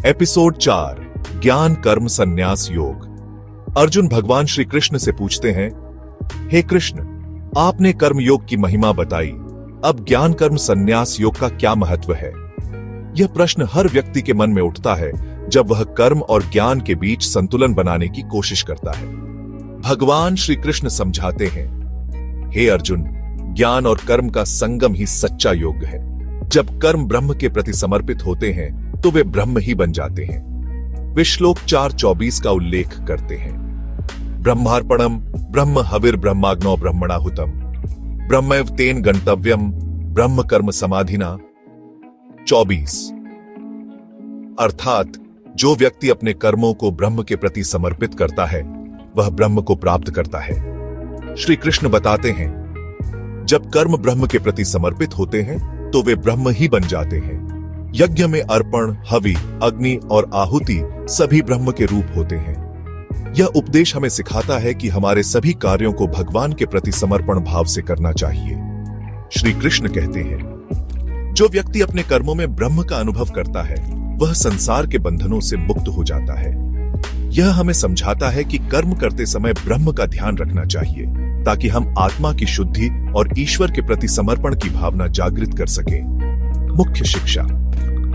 Episode 4 ज्ञान कर्म संन्यास योग। अर्जुन भगवान श्री कृष्ण से पूछते हैं, हे कृष्ण, आपने कर्म योग की महिमा बताई, अब ज्ञान कर्म संन्यास योग का क्या महत्व है? यह प्रश्न हर व्यक्ति के मन में उठता है जब वह कर्म और ज्ञान के बीच संतुलन बनाने की कोशिश करता है। भगवान श्री कृष्ण समझाते हैं, हे अर्जुन, ज्ञान और कर्म का संगम ही सच्चा योग है। जब कर्म ब्रह्म के प्रति समर्पित होते हैं तो वे ब्रह्म ही बन जाते हैं। वे श्लोक 4:24 का उल्लेख करते हैं, ब्रह्मार्पणम ब्रह्म हविर ब्रह्माग्नो ब्रह्मणाहुतम ब्रह्मैव तेन गंतव्यम ब्रह्म कर्म समाधिना। 24 अर्थात जो व्यक्ति अपने कर्मों को ब्रह्म के प्रति समर्पित करता है वह ब्रह्म को प्राप्त करता है। श्री कृष्ण बताते हैं, जब कर्म ब्रह्म के प्रति समर्पित होते हैं तो वे ब्रह्म ही बन जाते हैं। यज्ञ में अर्पण, हवि, अग्नि और आहुति सभी ब्रह्म के रूप होते हैं। यह उपदेश हमें सिखाता है कि हमारे सभी कार्यों को भगवान के प्रति समर्पण भाव से करना चाहिए। श्री कृष्ण कहते हैं, जो व्यक्ति अपने कर्मों में ब्रह्म का अनुभव करता है वह संसार के बंधनों से मुक्त हो जाता है। यह हमें समझाता है कि कर्म करते समय ब्रह्म का ध्यान रखना चाहिए ताकि हम आत्मा की शुद्धि और ईश्वर के प्रति समर्पण की भावना जागृत कर सके। मुख्य शिक्षा,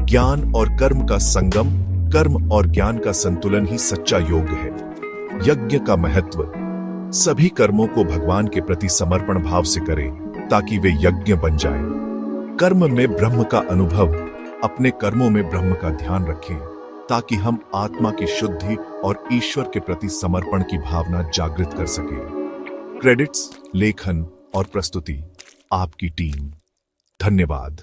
ज्ञान और कर्म का संगम, कर्म और ज्ञान का संतुलन ही सच्चा योग है। यज्ञ का महत्व, सभी कर्मों को भगवान के प्रति समर्पण भाव से करें ताकि वे यज्ञ बन जाएं। कर्म में ब्रह्म का अनुभव, अपने कर्मों में ब्रह्म का ध्यान रखें ताकि हम आत्मा की शुद्धि और ईश्वर के प्रति समर्पण की भावना जागृत कर सकें। क्रेडिट्स, लेखन और प्रस्तुति आपकी टीम। धन्यवाद।